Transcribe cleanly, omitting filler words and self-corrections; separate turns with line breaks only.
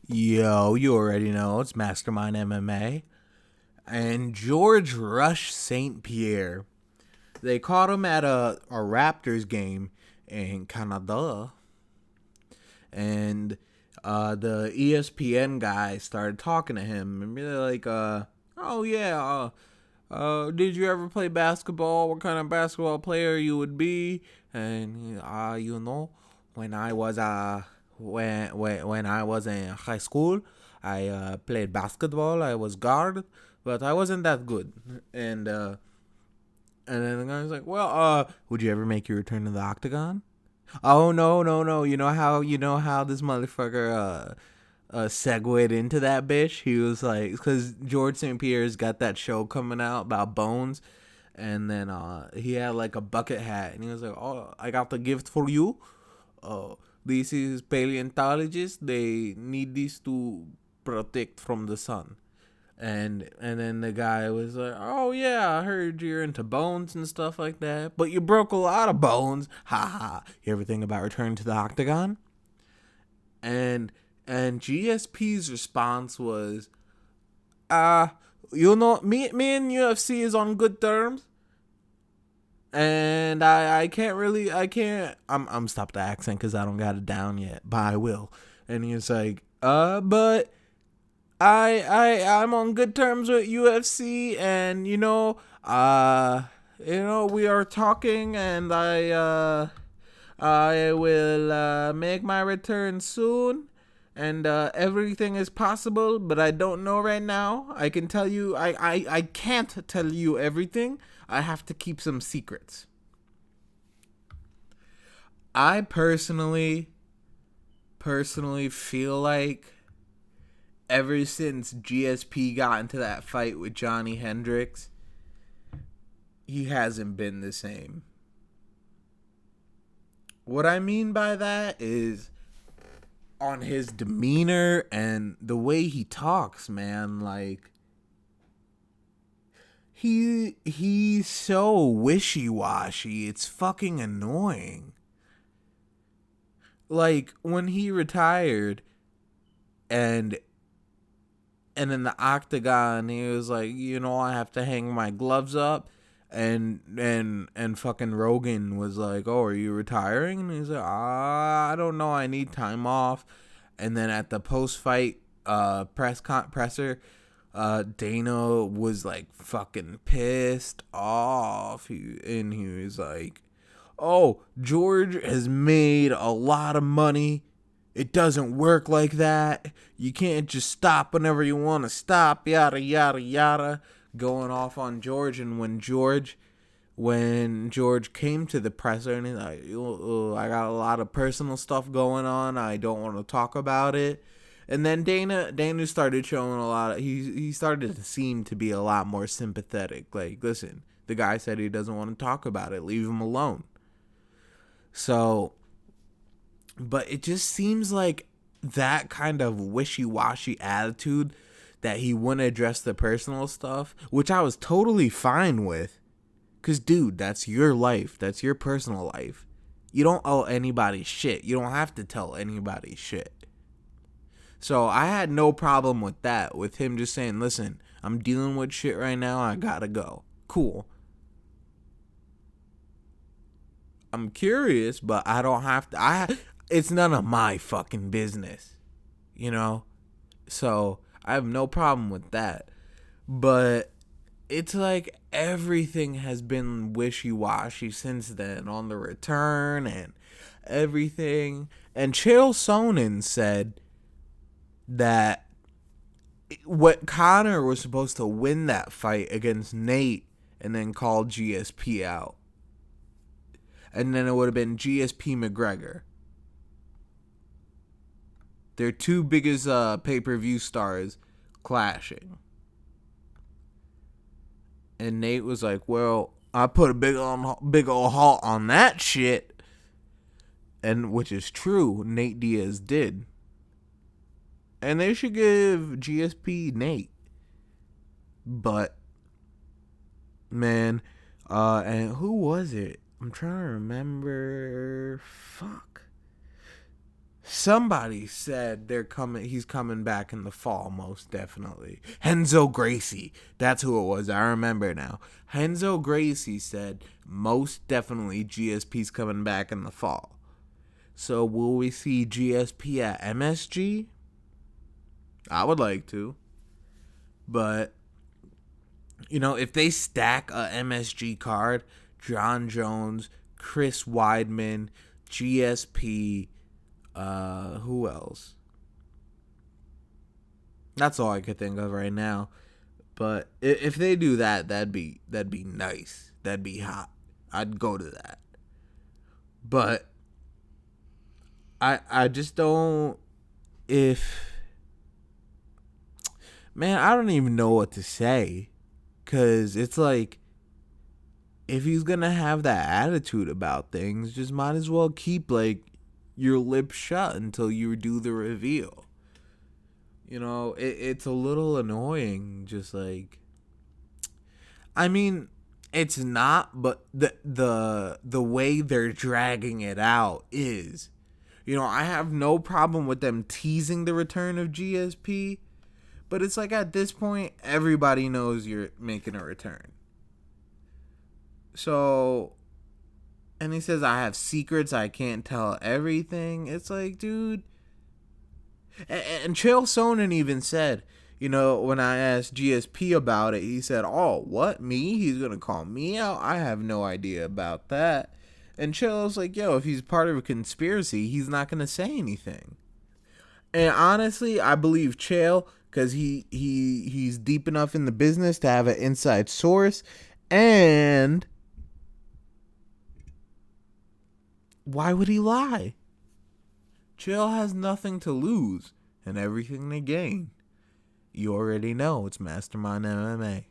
Yo, you already know it's Mastermind MMA. And George Rush St. Pierre. They caught him at a Raptors game in Canada. And the ESPN guy started talking to him and be like, oh yeah, did you ever play basketball? What kind of basketball player you would be? And when I was when I was in high school, I played basketball. I was guard, but I wasn't that good. And then the guy's like, well, would you ever make your return to the octagon? Oh no, no, no! You know how this motherfucker segued into that bitch. He was like, because George St. Pierre's got that show coming out about bones, and then he had like a bucket hat, and he was like, "Oh, I got the gift for you. This is paleontologists. They need this to protect from the sun." And then the guy was like, "Oh yeah, I heard you're into bones and stuff like that, but you broke a lot of bones. Ha ha. You ever think about returning to the octagon?" And GSP's response was, "Uh, me and UFC is on good terms, and I can't really I can't I'm stop the accent because I don't got it down yet, but I will." And he was like, but I'm on good terms with UFC, and we are talking, and I will make my return soon, and everything is possible, but I don't know right now. I can tell you, I can't tell you everything. I have to keep some secrets. I personally feel like ever since GSP got into that fight with Johnny Hendricks, he hasn't been the same. What I mean by that is on his demeanor and the way he talks, man. Like he's so wishy-washy. It's fucking annoying. Like when he retired and in the octagon, he was like, I have to hang my gloves up. And fucking Rogan was like, "Oh, are you retiring?" And he's like, I don't know. I need time off." And then at the post fight presser, Dana was like fucking pissed off. He was like, "Oh, George has made a lot of money. It doesn't work like that. You can't just stop whenever you want to stop, yada, yada, yada." Going off on George. And when George came to the presser and he's like, I got a lot of personal stuff going on. I don't want to talk about it. And then Dana started showing a lot of, he started to seem to be a lot more sympathetic. Like, listen, the guy said he doesn't want to talk about it. Leave him alone. So, but it just seems like that kind of wishy-washy attitude that he wouldn't address the personal stuff, which I was totally fine with. Because, dude, that's your life. That's your personal life. You don't owe anybody shit. You don't have to tell anybody shit. So I had no problem with that, with him just saying, "Listen, I'm dealing with shit right now. I gotta go." Cool. I'm curious, but I don't have to. It's none of my fucking business, you know? So I have no problem with that. But it's like everything has been wishy-washy since then on the return and everything. And Chael Sonnen said that what Connor was supposed to win that fight against Nate and then call GSP out. And then it would have been GSP McGregor. Their two biggest pay-per-view stars clashing. And Nate was like, "Well, I put a big old halt on that shit." And which is true, Nate Diaz did. And they should give GSP Nate. But man, and who was it? I'm trying to remember. Fuck. Somebody said he's coming back in the fall, most definitely. Renzo Gracie. That's who it was. I remember now. Renzo Gracie said most definitely GSP's coming back in the fall. So will we see GSP at MSG? I would like to. But, if they stack a MSG card, John Jones, Chris Weidman, GSP, who else? That's all I could think of right now. But if they do that, that'd be nice. That'd be hot. I'd go to that. But I just don't. If man, I don't even know what to say, cause it's like, if he's gonna have that attitude about things, just might as well keep like your lips shut until you do the reveal. It's a little annoying. Just like, I mean, it's not, but the way they're dragging it out is, I have no problem with them teasing the return of GSP, but it's like at this point, everybody knows you're making a return. So, and he says, I have secrets, I can't tell everything. It's like, dude. And Chael Sonnen even said, when I asked GSP about it, he said, oh, what, me? He's going to call me out? I have no idea about that. And Chael's like, yo, if he's part of a conspiracy, he's not going to say anything. And honestly, I believe Chael, because he's deep enough in the business to have an inside source. And why would he lie? Chael has nothing to lose and everything to gain. You already know it's Mastermind MMA.